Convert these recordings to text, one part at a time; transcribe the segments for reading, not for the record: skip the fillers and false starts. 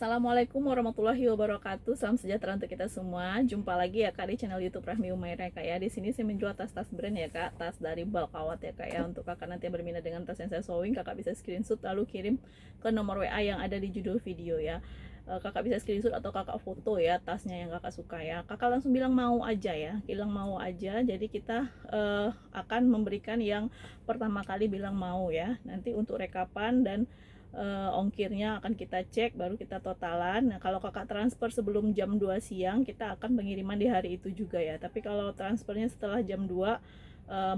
Assalamualaikum warahmatullahi wabarakatuh. Salam sejahtera untuk kita semua. Jumpa lagi ya Kak di channel YouTube Rahmi Umairah Kak ya. Di sini saya menjual tas-tas brand ya Kak, tas dari bulk awat ya Kak ya. Untuk Kakak nanti yang berminat dengan tas yang saya showing, Kakak bisa screenshot lalu kirim ke nomor WA yang ada di judul video ya. Kakak bisa screenshot atau Kakak foto ya tasnya yang Kakak suka ya. Kakak langsung bilang mau aja ya, bilang mau aja. Jadi kita akan memberikan yang pertama kali bilang mau ya. Nanti untuk rekapan dan ongkirnya akan kita cek, baru kita totalan. Nah, kalau kakak transfer sebelum jam 2 siang, kita akan pengiriman di hari itu juga ya. Tapi kalau transfernya setelah jam 2,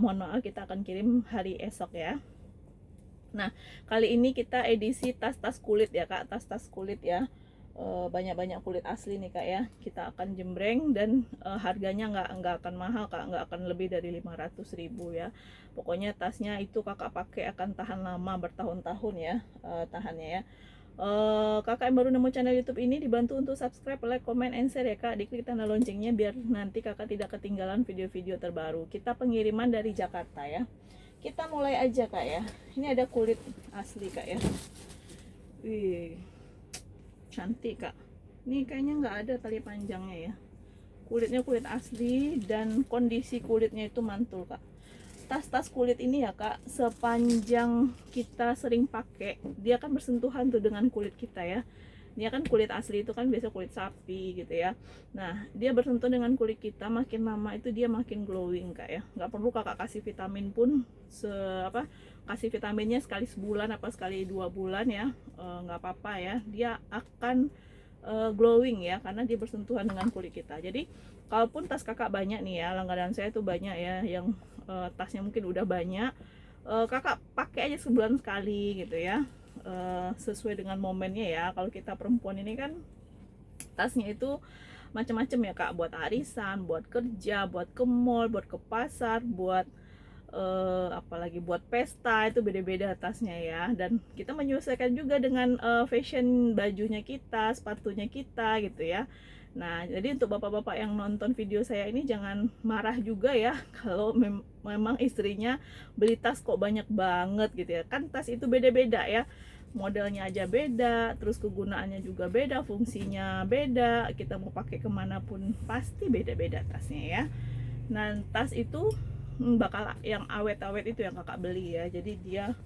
mohon maaf, kita akan kirim hari esok ya. Nah, kali ini kita edisi tas-tas kulit ya kak, tas-tas kulit ya. Banyak-banyak kulit asli nih kak ya. Kita akan jembreng dan harganya nggak akan mahal kak, nggak akan lebih dari 500.000 ya. Pokoknya tasnya itu kakak pakai akan tahan lama, bertahun-tahun ya tahannya ya. Kakak yang baru nemu channel YouTube ini dibantu untuk subscribe, like, comment, and share ya kak. Diklik tanda loncengnya biar nanti kakak tidak ketinggalan video-video terbaru. Kita pengiriman dari Jakarta ya. Kita mulai aja kak ya. Ini ada kulit asli kak ya. Wih, cantik kak. Ini kayaknya nggak ada tali panjangnya ya. Kulitnya kulit asli dan kondisi kulitnya itu mantul kak. Tas-tas kulit ini ya kak, sepanjang kita sering pakai, dia kan bersentuhan tuh dengan kulit kita ya. Dia kan kulit asli itu kan biasa kulit sapi gitu ya. Nah, dia bersentuh dengan kulit kita, makin lama itu dia makin glowing kak ya. Nggak perlu kakak kasih vitamin pun kasih vitaminnya sekali sebulan apa sekali 2 bulan ya, nggak apa-apa ya. Dia akan glowing ya, karena dia bersentuhan dengan kulit kita. Jadi kalaupun tas kakak banyak nih ya, langganan saya tuh banyak ya yang tasnya mungkin udah banyak, kakak pakai aja sebulan sekali gitu ya, sesuai dengan momennya ya. Kalau kita perempuan ini kan tasnya itu macam-macam ya kak, buat arisan, buat kerja, buat ke mall, buat ke pasar, buat apalagi buat pesta, itu beda-beda tasnya ya. Dan kita menyesuaikan juga dengan fashion bajunya kita, sepatunya kita gitu ya. Nah, jadi untuk bapak-bapak yang nonton video saya ini jangan marah juga ya kalau memang istrinya beli tas kok banyak banget gitu ya. Kan tas itu beda-beda ya. Modelnya aja beda, terus kegunaannya juga beda, fungsinya beda. Kita mau pakai kemanapun pasti beda-beda tasnya ya. Nah, tas itu bakal yang awet-awet itu yang kakak beli ya. Jadi dia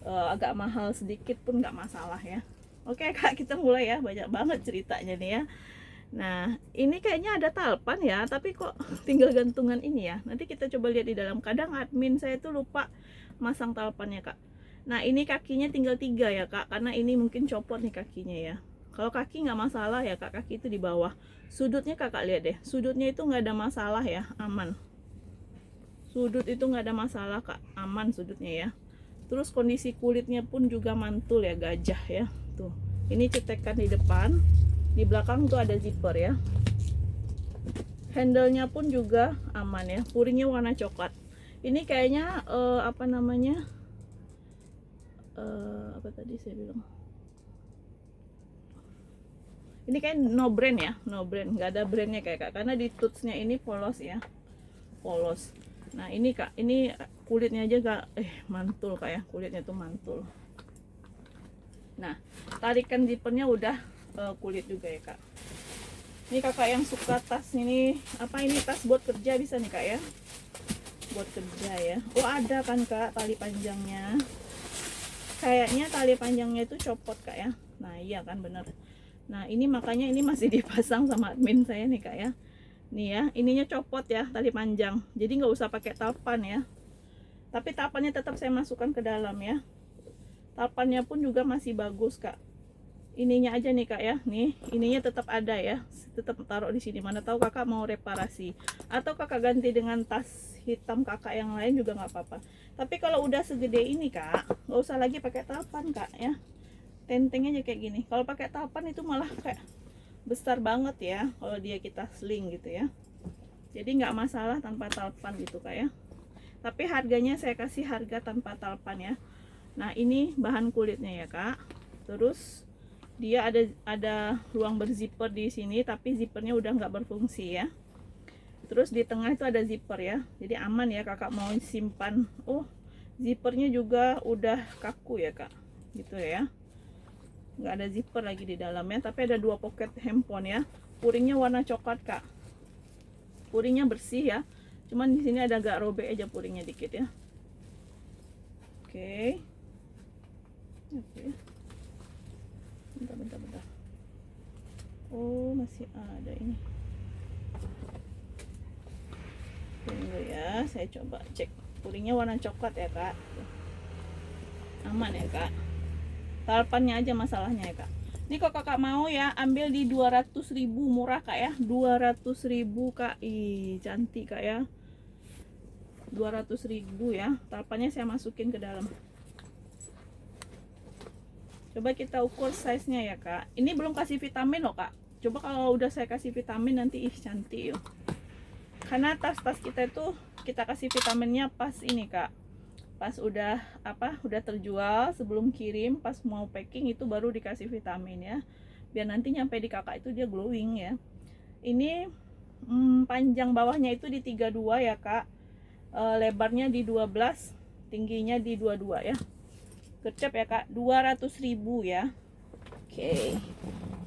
agak mahal sedikit pun nggak masalah ya. Oke kak, kita mulai ya. Banyak banget ceritanya nih ya. Nah, ini kayaknya ada talpan ya, tapi kok tinggal gantungan ini ya. Nanti kita coba lihat di dalam. Kadang admin saya tuh lupa masang talpannya kak. Nah, ini kakinya tinggal 3 ya kak, karena ini mungkin copot nih kakinya ya. Kalau kaki nggak masalah ya kak, kaki itu di bawah. Sudutnya kakak lihat deh, sudutnya itu nggak ada masalah ya, aman. Sudut itu nggak ada masalah kak, aman sudutnya ya. Terus kondisi kulitnya pun juga mantul ya, gajah ya. Tuh, ini cetekan di depan. Di belakang tuh ada zipper ya. Handle-nya pun juga aman ya. Puringnya warna coklat. Ini kayaknya apa namanya? Apa tadi saya bilang? Ini kayak no brand ya, no brand. Nggak ada brandnya kayak kak. Karena di tutsnya ini polos ya, polos. Nah ini kak, ini kulitnya aja gak mantul kak ya. Kulitnya tuh mantul. Nah, tarikan zippernya udah kulit juga ya kak. Ini kakak yang suka tas ini, apa ini tas buat kerja bisa nih kak ya, buat kerja ya. Oh ada kan kak tali panjangnya, kayaknya tali panjangnya itu copot kak ya. Nah iya kan bener. Nah ini makanya ini masih dipasang sama admin saya nih kak ya. Nih ya, ininya copot ya tali panjang, jadi nggak usah pakai talpan ya. Tapi talpannya tetap saya masukkan ke dalam ya. Talpannya pun juga masih bagus kak. Ininya aja nih kak ya, nih ininya tetap ada ya, tetap taruh di sini. Mana tahu kakak mau reparasi atau kakak ganti dengan tas hitam kakak yang lain juga nggak apa-apa. Tapi kalau udah segede ini kak, nggak usah lagi pakai talpan kak ya, tenteng aja kayak gini. Kalau pakai talpan itu malah kayak besar banget ya kalau dia kita sling gitu ya. Jadi nggak masalah tanpa talpan gitu kak ya. Tapi harganya saya kasih harga tanpa talpan ya. Nah ini bahan kulitnya ya kak. Terus dia ada ruang berzipper di sini, tapi zippernya udah nggak berfungsi ya. Terus di tengah itu ada zipper ya, jadi aman ya kakak mau simpan. Oh, zippernya juga udah kaku ya kak, gitu ya. nggak ada zipper lagi di dalamnya, tapi ada 2 pocket handphone ya. Puringnya warna coklat kak, puringnya bersih ya, cuman di sini ada agak robek aja puringnya dikit ya. Oke. Bentar. Oh masih ada ini. Tunggu ya, saya coba cek. Puringnya warna coklat ya kak, aman ya kak. Talepannya aja masalahnya ya kak. Ini kok kakak mau ya, ambil di 200.000, murah kak ya, 200.000 kak. Ih cantik kak ya, 200.000 ya. Talepannya saya masukin ke dalam. Coba kita ukur size nya ya kak. Ini belum kasih vitamin loh kak. Coba kalau udah saya kasih vitamin nanti ih cantik yuk. Karena tas-tas kita itu kita kasih vitaminnya pas ini kak, pas udah udah terjual, sebelum kirim, pas mau packing itu baru dikasih vitamin ya, biar nanti nyampe di kakak itu dia glowing ya. Ini panjang bawahnya itu di 32 ya kak, lebarnya di 12, tingginya di 22 ya. Gercep ya kak, 200.000 ya. Oke,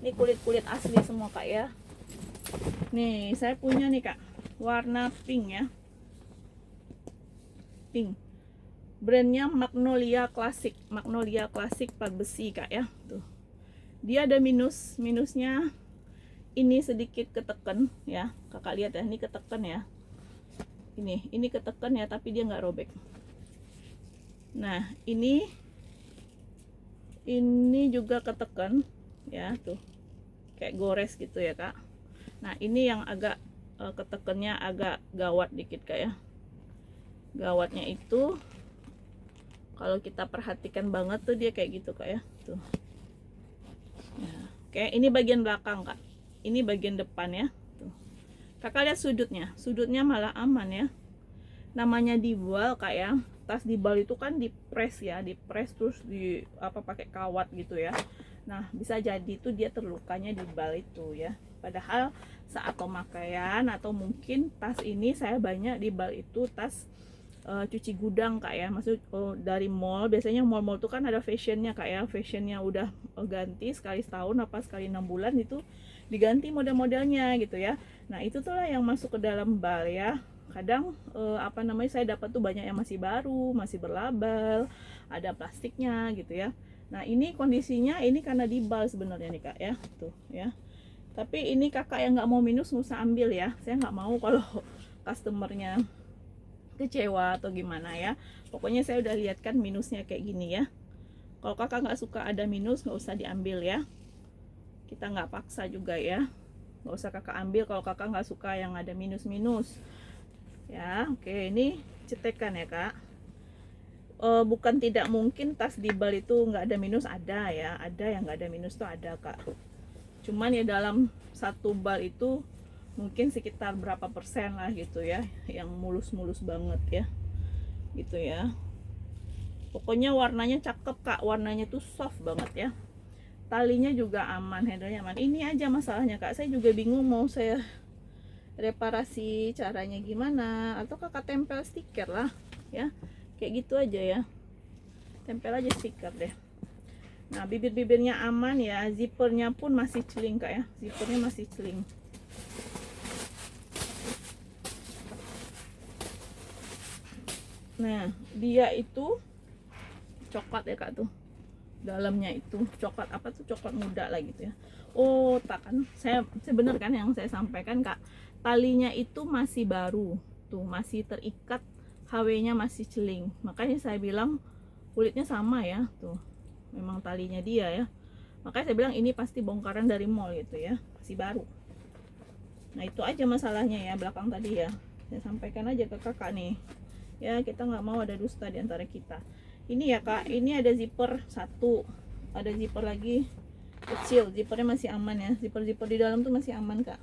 ini kulit asli semua kak ya. Nih saya punya nih kak, warna pink ya, pink, brandnya Magnolia Classic, Magnolia Classic plat besi kak ya. Tuh, dia ada minusnya ini sedikit keteken ya, kakak lihat ya, ini keteken ya, ini keteken ya, tapi dia nggak robek. Nah ini juga keteken ya, tuh kayak gores gitu ya kak. Nah ini yang agak ketekennya agak gawat dikit kak ya. Gawatnya itu kalau kita perhatikan banget tuh dia kayak gitu kak ya, tuh ya. Oke, ini bagian belakang kak, ini bagian depan ya. Tuh, kakak lihat sudutnya malah aman ya. Namanya dibal kak ya, tas dibal itu kan dipres ya, dipres terus di pakai kawat gitu ya. Nah bisa jadi tuh dia terlukanya di bal itu ya, padahal saat pemakaian atau mungkin tas ini saya banyak di bal itu tas cuci gudang kak ya, maksud dari mall. Biasanya mall-mall tuh kan ada fashionnya kak ya, fashionnya udah ganti sekali setahun apa sekali 6 bulan itu diganti model-modelnya gitu ya. Nah itu tuh lah yang masuk ke dalam bal ya. Kadang saya dapat tuh banyak yang masih baru, masih berlabel, ada plastiknya gitu ya. Nah ini kondisinya ini karena di bal sebenarnya nih kak ya, tuh ya. Tapi ini kakak yang nggak mau minus nggak usah ambil ya, saya nggak mau kalau customernya kecewa atau gimana ya. Pokoknya saya udah lihat kan minusnya kayak gini ya. Kalau kakak nggak suka ada minus nggak usah diambil ya, kita nggak paksa juga ya, nggak usah kakak ambil kalau kakak nggak suka yang ada minus ya. Oke, ini cetekan ya kak. Bukan tidak mungkin tas di bal itu nggak ada minus, ada ya, ada yang nggak ada minus tuh ada kak. Cuman ya dalam satu bal itu mungkin sekitar berapa persen lah gitu ya yang mulus-mulus banget ya, gitu ya. Pokoknya warnanya cakep kak, warnanya tuh soft banget ya. Talinya juga aman, handlenya aman. Ini aja masalahnya kak, saya juga bingung mau saya reparasi caranya gimana, atau kakak tempel stiker lah ya, kayak gitu aja ya, tempel aja stiker deh. Nah bibir-bibirnya aman ya, zippernya pun masih celing kak ya, zippernya masih celing. Nah dia itu coklat ya kak, tuh dalamnya itu coklat, apa tuh, coklat muda lah gitu ya. Oh tak kan, saya bener kan yang saya sampaikan kak, talinya itu masih baru tuh, masih terikat, HW-nya masih celing. Makanya saya bilang kulitnya sama ya, tuh memang talinya dia ya. Makanya saya bilang ini pasti bongkaran dari mall gitu ya, masih baru. Nah itu aja masalahnya ya, belakang tadi ya, saya sampaikan aja ke kakak nih ya, kita nggak mau ada dusta di antara kita. Ini ya kak, ini ada zipper satu, ada zipper lagi kecil, zippernya masih aman ya, zipper di dalam tuh masih aman kak.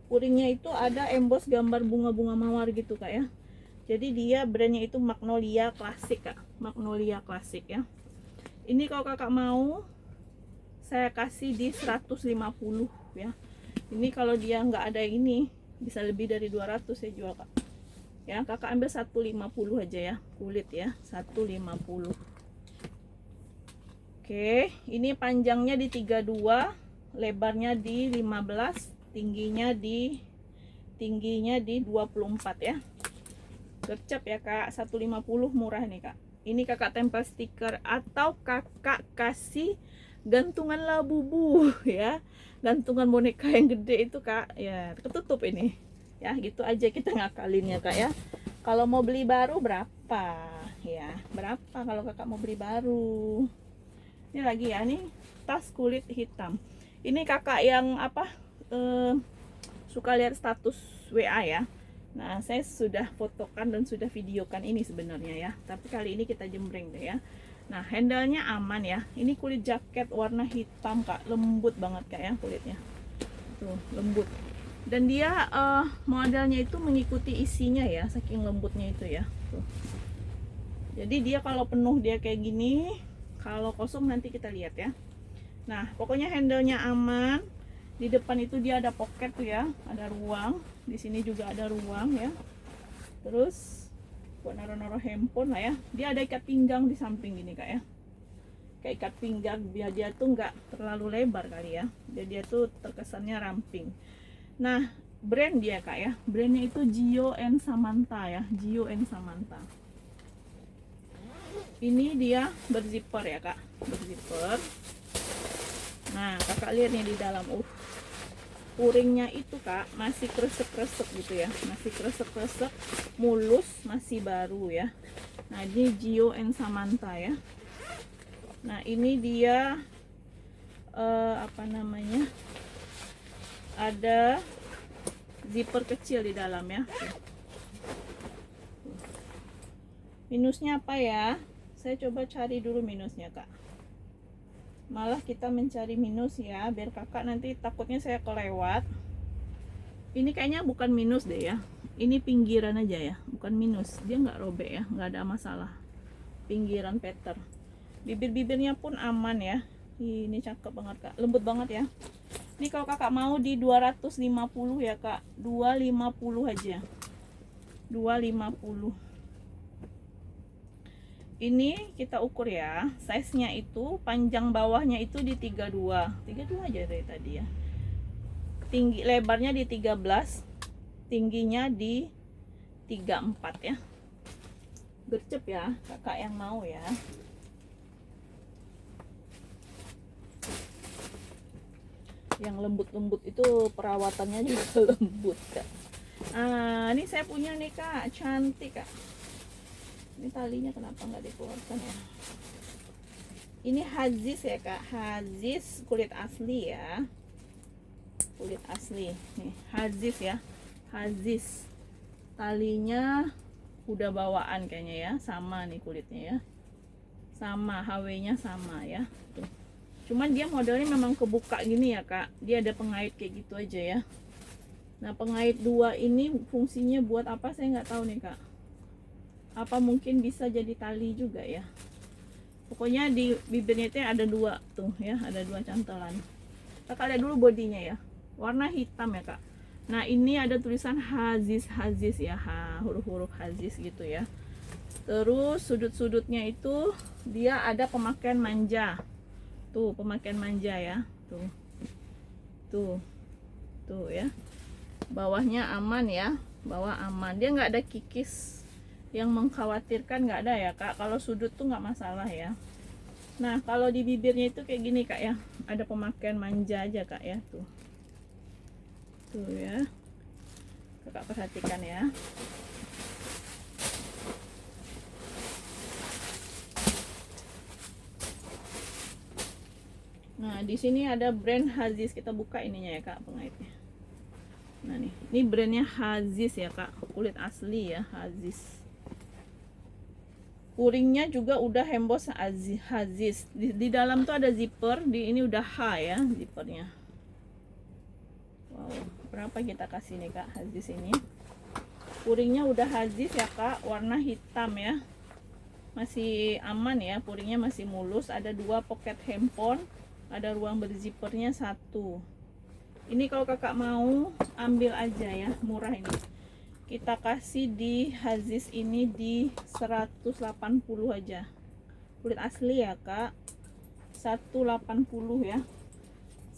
Puringnya itu ada emboss gambar bunga-bunga mawar gitu kak ya. Jadi dia brandnya itu Magnolia Classic kak, Magnolia Classic ya. Ini kalau kakak mau saya kasih di 150 ya. Ini kalau dia nggak ada ini bisa lebih dari 200 saya jual kak ya. Kakak ambil 150 aja ya, kulit ya, 150. Oke, ini panjangnya di 32, lebarnya di 15, tingginya di 24 ya. Gercep ya kak, 150 murah nih kak. Ini kakak tempel stiker atau kakak kasih gantungan labubu ya, gantungan boneka yang gede itu kak ya, ketutup ini ya. Gitu aja kita ngakalinnya kak ya. Kalau mau beli baru berapa ya, berapa kalau kakak mau beli baru. Ini lagi ya, nih tas kulit hitam. Ini kakak yang apa, suka lihat status WA ya. Nah, saya sudah fotokan dan sudah videokan ini sebenarnya ya. Tapi kali ini kita jembreng deh ya. Nah, handle-nya aman ya. Ini kulit jaket warna hitam kak, lembut banget kak ya kulitnya. Tuh, lembut. Dan dia modelnya itu mengikuti isinya ya, saking lembutnya itu ya. Tuh. Jadi dia kalau penuh dia kayak gini, kalau kosong nanti kita lihat ya. Nah, pokoknya handle-nya aman. Di depan itu dia ada pocket tuh ya, ada ruang. Di sini juga ada ruang ya. Terus buat naruh-naruh handphone lah ya. Dia ada ikat pinggang di samping gini kak ya. Kayak ikat pinggang biar dia tuh nggak terlalu lebar kali ya. Jadi dia tuh terkesannya ramping. Nah, brand dia kak ya. Brandnya itu Gio and Samantha ya. Gio and Samantha. Ini dia berzipper ya kak, berzipper. Nah, kakak lihat nih di dalam, puringnya itu kak masih kresek-kresek gitu ya, masih kresek-kresek, mulus, masih baru ya. Nah, ini Gio and Samantha ya. Nah, ini dia apa namanya, ada zipper kecil di dalam ya. Minusnya apa ya? Saya coba cari dulu minusnya kak. Malah kita mencari minus ya, biar kakak nanti takutnya saya kelewat. Ini kayaknya bukan minus deh ya, ini pinggiran aja ya, bukan minus. Dia nggak robek ya, nggak ada masalah. Pinggiran peter. Bibir-bibirnya pun aman ya. Ini cakep banget kak, lembut banget ya. Ini kalau kakak mau di 250 ya kak, 250 aja, 250. Ini kita ukur ya, size nya itu panjang bawahnya itu di 32 aja dari tadi ya. Tinggi lebarnya di 13, tingginya di 34 ya. Gercep ya kakak yang mau ya. Yang lembut-lembut itu perawatannya juga lembut kak. Ini saya punya nih kak, cantik kak. Ini talinya kenapa nggak dikeluarkan ya? Ini Hazis ya kak, Hazis kulit asli ya, kulit asli nih, Hazis ya, Hazis. Talinya udah bawaan kayaknya ya, sama nih kulitnya ya, sama, HW-nya sama ya. Tuh. Cuman dia modelnya memang kebuka gini ya kak, dia ada pengait kayak gitu aja ya. Nah, pengait dua ini fungsinya buat apa saya nggak tahu nih kak. Apa mungkin bisa jadi tali juga ya. Pokoknya di bibirnya itu ada dua tuh ya, ada dua cantelan. Kakak lihat dulu bodinya ya, warna hitam ya kak. Nah, ini ada tulisan Hazis, Hazis ya, huruf-huruf Hazis gitu ya. Terus sudut-sudutnya itu dia ada pemakaian manja. Tuh, pemakaian manja ya. Tuh. Tuh. Tuh ya. Bawahnya aman ya. Bawah aman. Dia nggak ada kikis yang mengkhawatirkan, nggak ada ya kak. Kalau sudut tuh nggak masalah ya. Nah, kalau di bibirnya itu kayak gini kak ya, ada pemakaian manja aja kak ya. Tuh ya, kakak perhatikan ya. Nah, di sini ada brand Hazis, kita buka ininya ya kak, pengaitnya. Nah nih, ini brandnya Hazis ya kak, kulit asli ya, Hazis. Puringnya juga udah hembos Hazis. Di dalam tuh ada zipper, di ini udah H ya zippernya. Wow, berapa kita kasih nih kak Hazis ini? Puringnya udah Hazis ya kak, warna hitam ya. Masih aman ya, puringnya masih mulus. Ada dua pocket handphone, ada ruang berzippernya satu. Ini kalau kakak mau ambil aja ya, murah ini. Kita kasih di Hazis ini di 180 aja. Kulit asli ya kak, 180 ya.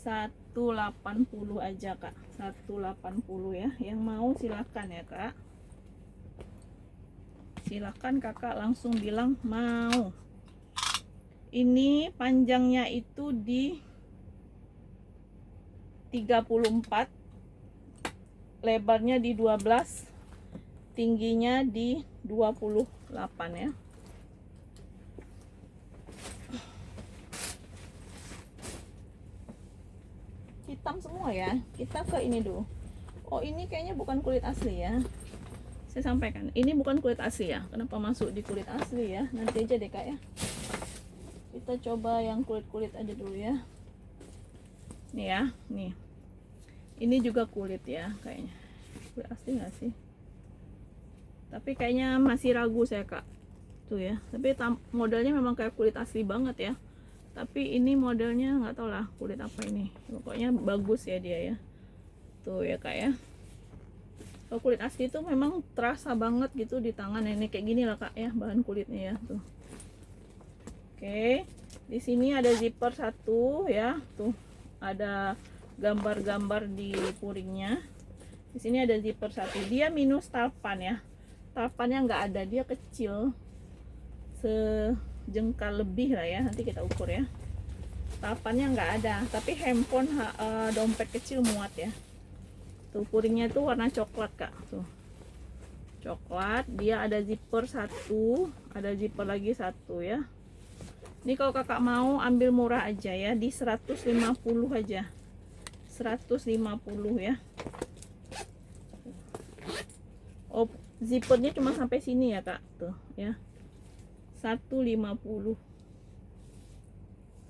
180 aja Kak, 180 ya. Yang mau silakan ya Kak, silakan Kakak langsung bilang mau. Ini panjangnya itu di 34, lebarnya di 12, tingginya di 28 ya. Hitam semua ya. Kita ke ini dulu. Oh, ini kayaknya bukan kulit asli ya. Saya sampaikan, ini bukan kulit asli ya. Kenapa masuk di kulit asli ya? Nanti aja deh Kak ya. Kita coba yang kulit-kulit aja dulu ya. Nih ya, nih. Ini juga kulit ya kayaknya. Kulit asli nggak sih? Tapi kayaknya masih ragu saya Kak. Tuh ya. Tapi modelnya memang kayak kulit asli banget ya. Tapi ini modelnya nggak tahu lah kulit apa ini. Pokoknya bagus ya dia ya. Tuh ya Kak ya. Kalau kulit asli itu memang terasa banget gitu di tangan. Ini kayak gini lah Kak ya bahan kulitnya ya. Tuh. Oke. Di sini ada zipper satu ya. Tuh ada gambar-gambar di puringnya. Di sini ada zipper satu. Dia minus talpan ya. Talpannya nggak ada. Dia kecil. Sejengkal lebih lah ya, nanti kita ukur ya. Tapannya nggak ada, tapi handphone dompet kecil muat ya. Tuh puringnya tuh warna coklat Kak, tuh coklat. Dia ada zipper satu, ada zipper lagi satu ya. Ini kalau Kakak mau ambil murah aja ya, di 150 aja, 150 ya. Oh, zippernya cuma sampai sini ya Kak, tuh ya, 150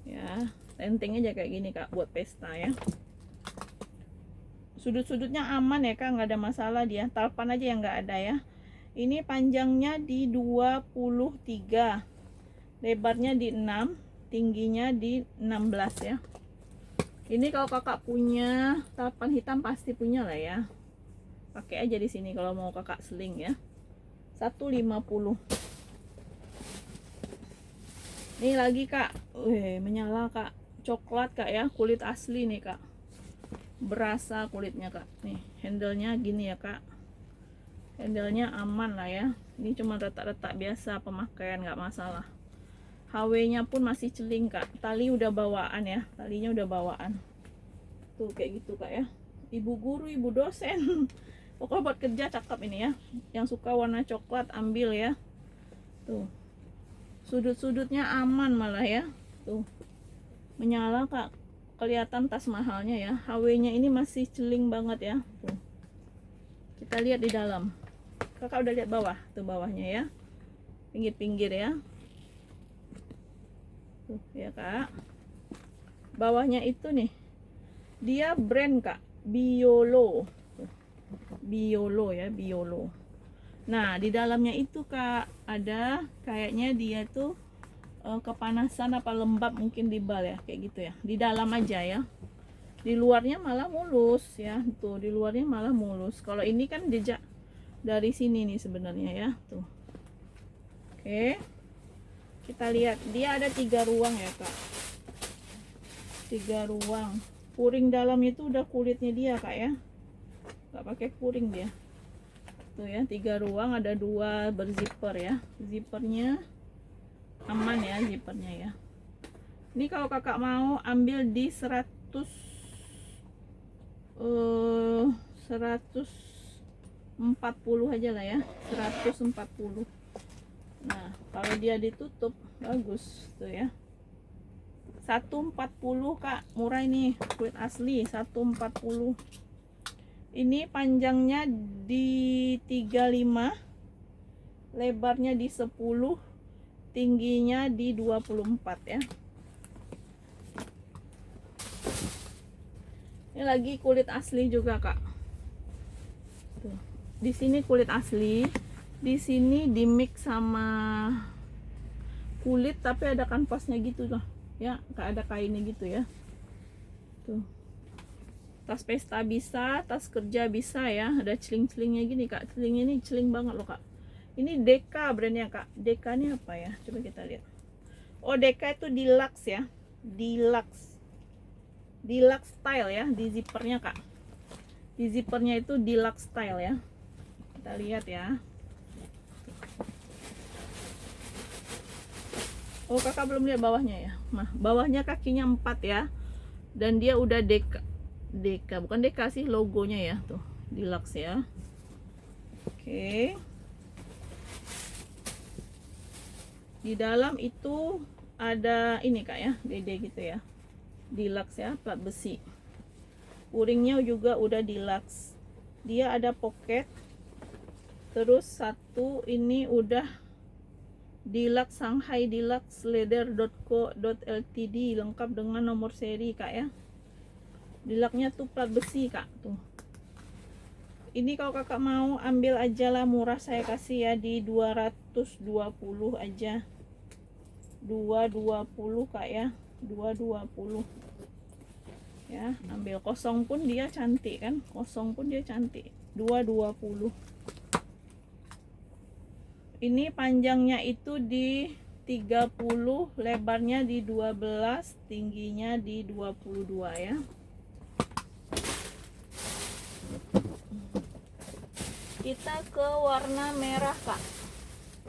ya. Enteng aja kayak gini Kak buat pesta ya. Sudut-sudutnya aman ya Kak, nggak ada masalah dia. Talpan aja yang nggak ada ya. Ini panjangnya di 23, lebarnya di 6, tingginya di 16 ya. Ini kalau Kakak punya talpan hitam pasti punya lah ya. Pakai aja di sini kalau mau Kakak seling ya. 150. Nih lagi Kak, menyala Kak, coklat Kak ya, kulit asli nih Kak, berasa kulitnya Kak. Nih handlenya gini ya Kak, handlenya aman lah ya. Ini cuma retak-retak biasa pemakaian, nggak masalah. HW nya pun masih celing Kak, tali udah bawaan ya, talinya udah bawaan. Tuh kayak gitu Kak ya, ibu guru, ibu dosen pokoknya buat kerja cakep ini ya. Yang suka warna coklat ambil ya. Tuh sudut-sudutnya aman malah ya. Tuh menyala Kak, kelihatan tas mahalnya ya. HW nya ini masih celing banget ya. Tuh kita lihat di dalam. Kakak udah lihat bawah, tuh bawahnya ya, pinggir-pinggir ya. Tuh ya Kak, bawahnya itu nih, dia brand Kak, Biolo. Tuh, Biolo ya, Biolo. Nah di dalamnya itu Kak ada kayaknya dia tuh kepanasan apa lembab mungkin di bal ya, kayak gitu ya. Di dalam aja ya, di luarnya malah mulus ya. Tuh di luarnya malah mulus. Kalau ini kan jejak dari sini nih sebenarnya ya. Tuh oke, kita lihat dia ada 3 ruang ya Kak, 3 ruang. Puring dalamnya itu udah kulitnya dia Kak ya, nggak pakai puring dia. Tuh ya, 3 ruang, ada 2 berzipper ya. Zippernya aman ya, zippernya ya. Ini kalau Kakak mau ambil di 140 aja lah ya, 140. Nah kalau dia ditutup bagus tuh ya, 140 Kak, murah ini, kulit asli 140. Ini panjangnya di 35, lebarnya di 10, tingginya di 24 ya. Ini lagi kulit asli juga Kak. Tuh. Di sini kulit asli, di sini di mix sama kulit tapi ada kanvasnya gitu loh ya, kayak ada kainnya gitu ya. Tuh. Tas pesta bisa, tas kerja bisa ya. Ada celing-celingnya gini Kak. Celingnya ini celing banget loh Kak. Ini Deka brandnya Kak. Deka ini apa ya? Coba kita lihat. Oh Deka itu deluxe ya. deluxe style ya di zippernya kak. Di zippernya itu deluxe style ya, kita lihat ya. Oh kakak belum lihat bawahnya ya. Nah bawahnya kakinya 4 ya, dan dia udah bukan deka sih logonya ya, tuh deluxe ya. Oke, di dalam itu ada ini kak ya, dede gitu ya, deluxe ya, plat besi. Uringnya juga udah deluxe. Dia ada pocket. Terus satu ini udah deluxe Shanghai Deluxe Leather.co.ltd, lengkap dengan nomor seri kak ya. Deluxe-nya tuh plat besi kak tuh. Ini kalau kakak mau ambil aja lah, murah, saya kasih ya di 220 aja. 220 kak ya, 220 ya. Ambil kosong pun dia cantik kan, kosong pun dia cantik. 220. Ini panjangnya itu di 30, lebarnya di 12, tingginya di 22 ya. Kita ke warna merah kak.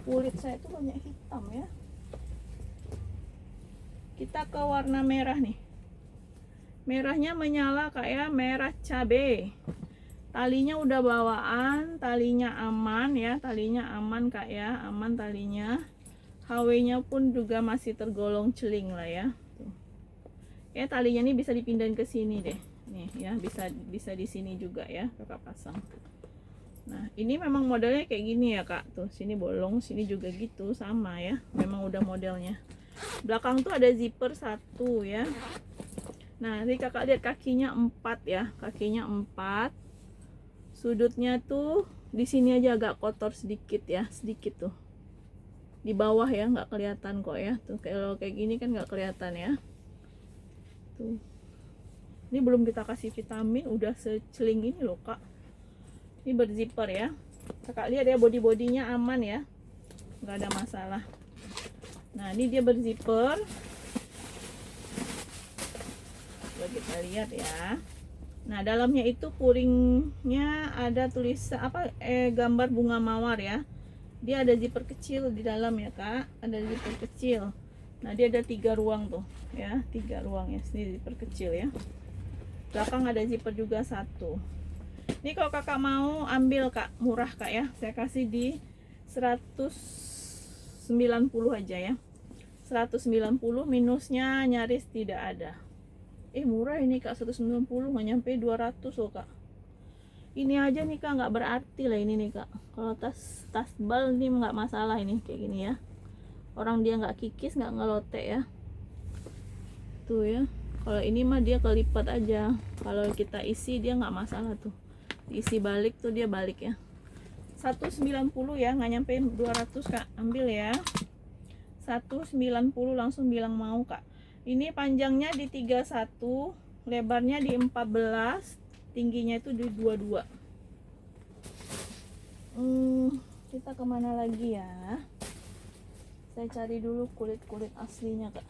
Kulit saya itu banyak hitam ya. Kita ke warna merah nih. Merahnya menyala kak ya, merah cabe. Talinya udah bawaan, talinya aman ya, talinya aman kak ya, aman talinya. HW-nya pun juga masih tergolong celing lah ya. Tuh. Ya talinya ini bisa dipindahin ke sini deh. Nih ya, bisa di sini juga ya, kakak pasang. Nah, ini memang modelnya kayak gini ya kak. Tuh, sini bolong, sini juga gitu, sama ya. Memang udah modelnya. Belakang tuh ada zipper 1 ya. Nah, ini kakak lihat kakinya 4 ya, kakinya 4. Sudutnya tuh di sini aja agak kotor sedikit ya, sedikit tuh. Di bawah ya, nggak kelihatan kok ya. Tuh kalau kayak gini kan nggak kelihatan ya. Tuh. Ini belum kita kasih vitamin, udah seceling ini loh kak. Ini berzipper ya. Kakak lihat ya, body-bodinya aman ya, nggak ada masalah. Nah ini dia berzipper. Coba kita lihat ya. Nah dalamnya itu puringnya ada tulisan apa, gambar bunga mawar ya. Dia ada zipper kecil di dalam ya kak, ada zipper kecil. Nah dia ada 3 ruang tuh ya, 3 ruang ya. Sini zipper kecil ya. Belakang ada zipper juga 1. Ini kalau kakak mau ambil kak, murah kak ya, saya kasih di 190 aja ya. 190, minusnya nyaris tidak ada. Murah ini kak, 190, nggak nyampe 200 loh kak. Ini aja nih kak, nggak berarti lah ini nih kak. Kalau tas bal ini nggak masalah, ini kayak gini ya. Orang dia nggak kikis, nggak ngelotek ya. Tuh ya. Kalau ini mah dia kelipat aja. Kalau kita isi dia nggak masalah tuh. Isi balik tuh dia balik ya. 190 ya, nggak nyampe 200 kak. Ambil ya. 190 langsung bilang mau kak. Ini panjangnya di 31, lebarnya di 14, tingginya itu di 22. Kita kemana lagi ya? Saya cari dulu kulit-kulit aslinya kak.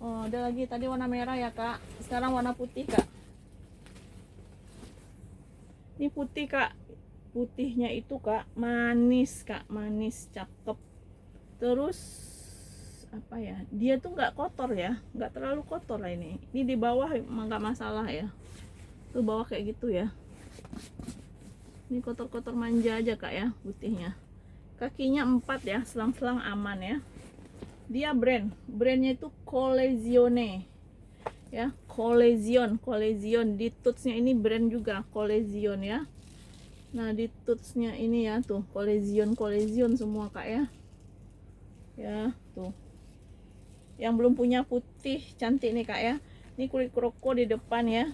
Oh ada lagi, tadi warna merah ya kak, sekarang warna putih kak. Ini putih kak, putihnya itu kak manis kak, manis, cakep. Terus apa ya, dia tuh nggak kotor ya, nggak terlalu kotor lah ini. Ini di bawah nggak masalah ya, tuh bawah kayak gitu ya. Ini kotor-kotor manja aja kak ya putihnya. Kakinya 4 ya, selang-selang aman ya. Dia brandnya itu Collezione ya, Collezion. Di tutsnya ini brand juga Collezion ya. Nah di tutsnya ini ya tuh Collezion semua kak ya. Ya tuh, yang belum punya putih cantik nih kak ya. Ini kulit kroko di depan ya,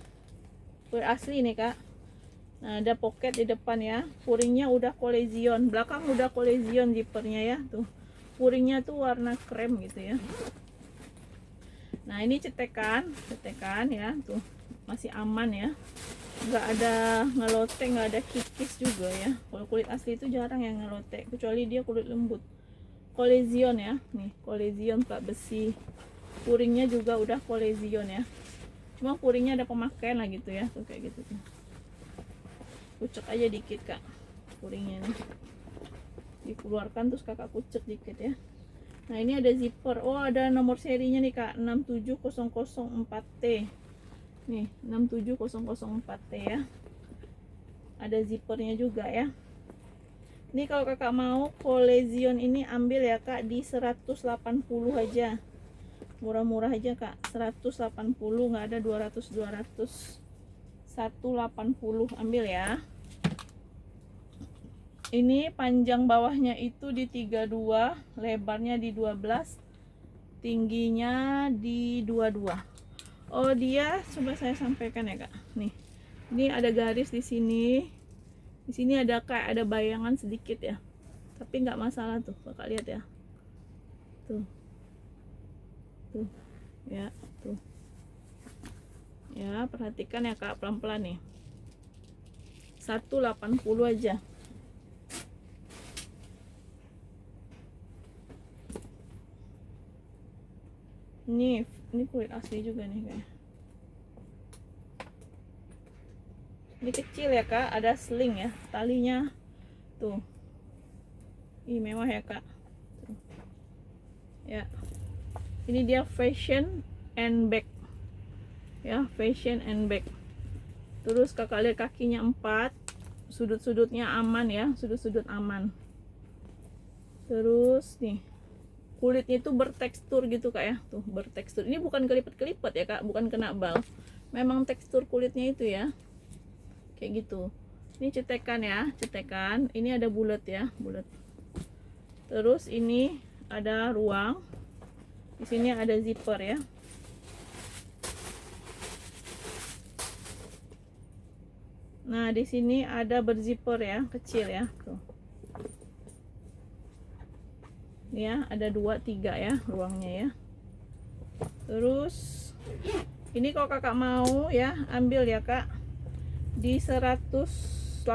kulit asli nih kak. Nah ada pocket di depan ya. Puringnya udah Collezion, belakang udah Collezion zippernya ya tuh. Puringnya tuh warna krem gitu ya. Nah ini cetekan ya tuh, masih aman ya, nggak ada ngelotek, nggak ada kikis. tipis juga ya. Kalau kulit asli itu jarang yang ngelotek, kecuali dia kulit lembut. Kolezion ya, nih kolezion Kak, besi. Puringnya juga udah kolezion ya. Cuma puringnya ada pemakaian lah gitu ya, tuh kayak gitu tuh. Kucek aja dikit Kak puringnya nih. Dikeluarkan terus Kakak kucek dikit ya. Nah ini ada zipper. Oh ada nomor serinya nih Kak, 67004T. Nih 67004T ya. Ada zippernya juga ya. Ini kalau Kakak mau kolezion ini ambil ya Kak di 180 aja. Murah-murah aja Kak, 180, nggak ada 200. 180 ambil ya. Ini panjang bawahnya itu di 32, lebarnya di 12, tingginya di 22. Oh dia, coba saya sampaikan ya Kak. Nih, ini ada garis di sini. Di sini ada kayak ada bayangan sedikit ya. Tapi nggak masalah tuh, Kakak lihat ya. Tuh, tuh, ya, tuh. Ya, perhatikan ya Kak, pelan-pelan nih. 180 aja. Ini kulit asli juga nih kayak. Ini kecil ya Kak, ada sling ya, talinya tuh. Ih mewah ya Kak. Tuh. Ya. Ini dia fashion and bag. Ya, fashion and bag. Terus Kakak lihat kakinya 4, sudut-sudutnya aman ya, sudut-sudut aman. Terus nih kulitnya itu bertekstur gitu Kak ya, tuh bertekstur. Ini bukan kelipet-kelipet ya Kak, bukan kena bal. Memang tekstur kulitnya itu ya, kayak gitu. Ini cetekan ya, cetekan. Ini ada bulat ya, bulat. Terus ini ada ruang. Di sini ada zipper ya. Nah di sini ada berzipper ya, kecil ya, tuh. Ya ada 2, 3 ya ruangnya ya. Terus ini kalau Kakak mau ya ambil ya Kak di 180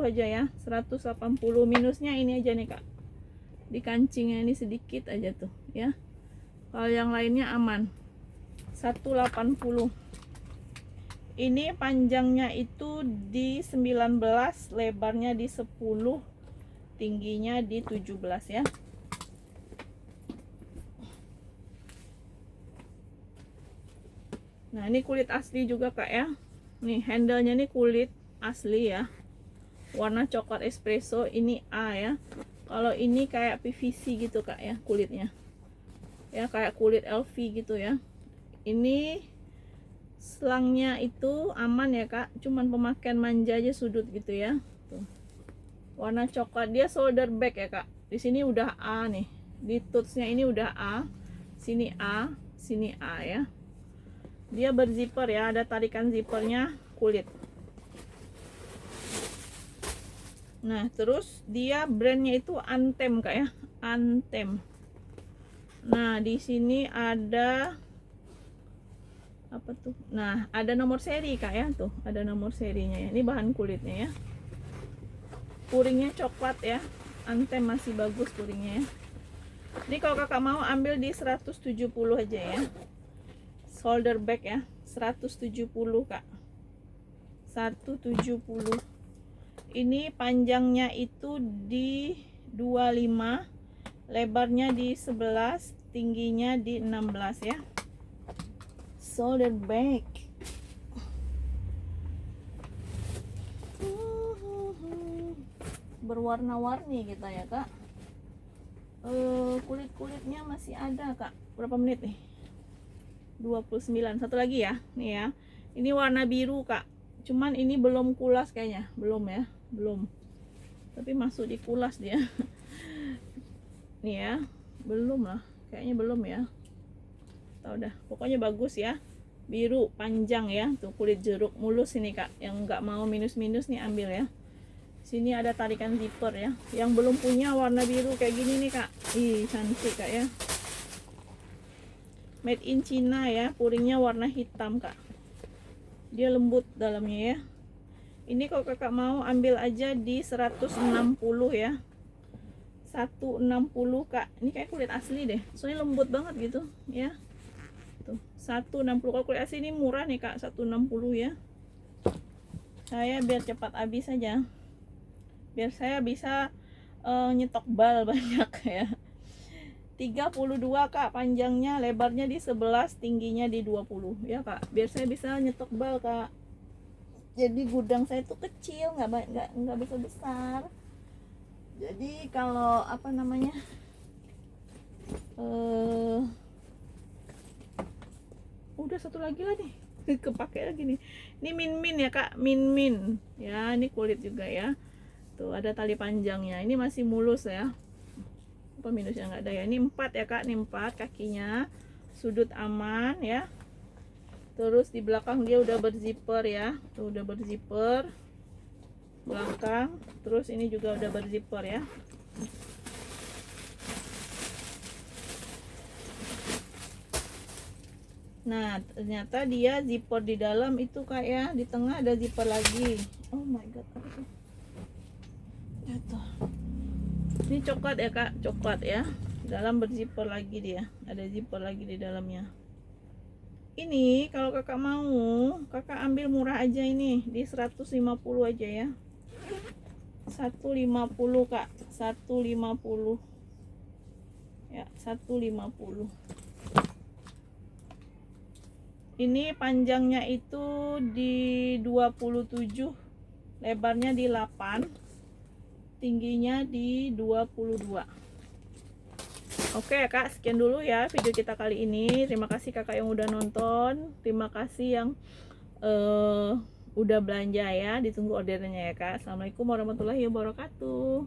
aja ya, 180. Minusnya ini aja nih Kak, di kancingnya ini sedikit aja tuh ya. Kalau yang lainnya aman. 180. Ini panjangnya itu di 19, lebarnya di 10, tingginya di 17 ya. Nah ini kulit asli juga Kak ya. Nih handlenya nih kulit asli ya, warna coklat espresso. Ini A ya. Kalau ini kayak PVC gitu Kak ya kulitnya ya, kayak kulit LV gitu ya. Ini selangnya itu aman ya Kak, cuman pemakaian manja aja sudut gitu ya. Tuh. Warna coklat, dia shoulder bag ya Kak. Di sini udah A nih, di tootsnya ini udah A, sini A, sini A ya. Dia berzipper ya, ada tarikan zippernya kulit. Nah terus dia brandnya itu Anthem Kak ya, Anthem. Nah di sini ada apa tuh? Nah ada nomor seri Kak ya, tuh ada nomor serinya ya. Ini bahan kulitnya ya. Puringnya coklat ya, Anthem masih bagus puringnya ya. Ini kalau Kakak mau ambil di 170 aja ya. Shoulder bag ya, 170 Kak. 170. Ini panjangnya itu di 25, lebarnya di 11, tingginya di 16 ya. Shoulder bag. Berwarna-warni kita ya Kak. Kulit-kulitnya masih ada Kak. Berapa menit nih? 29. Satu lagi ya, nih ya. Ini warna biru Kak. Cuman ini belum kulas kayaknya, belum ya, belum. Tapi masuk di kulas dia. Nih ya, belum lah, kayaknya belum ya. Tahu dah, pokoknya bagus ya. Biru panjang ya, tuh kulit jeruk mulus ini Kak. Yang nggak mau minus-minus nih ambil ya. Sini ada tarikan zipper ya. Yang belum punya warna biru kayak gini nih Kak. Ih, cantik Kak ya. Made in China ya, puringnya warna hitam Kak. Dia lembut dalamnya ya. Ini kalau kakak mau ambil aja di 160 ya. 160 kak. Ini kayak kulit asli deh, soalnya lembut banget gitu ya. Tuh 160. Kalau kulit asli ini murah nih kak, 160 ya. Saya biar cepat habis saja, biar saya bisa nyetok bal banyak ya. 32 kak panjangnya, lebarnya di 11, tingginya di 20 ya kak, biar saya bisa nyetok bal kak. Jadi gudang saya tuh kecil, nggak besar besar. Jadi kalau apa namanya udah satu lagi lah nih kepake lagi nih. Ini min ya kak, min ya. Ini kulit juga ya, tuh ada tali panjangnya. Ini masih mulus ya, apa minusnya nggak ada ya. Ini 4 ya kak, ini 4 kakinya, sudut aman ya. Terus di belakang dia udah berzipper ya, tuh udah berzipper belakang. Terus ini juga udah berzipper ya. Nah ternyata dia zipper di dalam itu kayak di tengah ada zipper lagi. Oh my god, apa tuh? Jatuh. Ini coklat ya kak, coklat ya. Dalam berzipper lagi dia, ada zipper lagi di dalamnya. Ini kalau kakak mau, kakak ambil murah aja ini di 150 aja ya. 150 kak, 150 ya, 150. Ini panjangnya itu di 27, lebarnya di 8, tingginya di 22. Oke kak, sekian dulu ya video kita kali ini. Terima kasih kakak yang udah nonton, terima kasih yang udah belanja ya. Ditunggu orderannya ya kak. Assalamualaikum warahmatullahi wabarakatuh.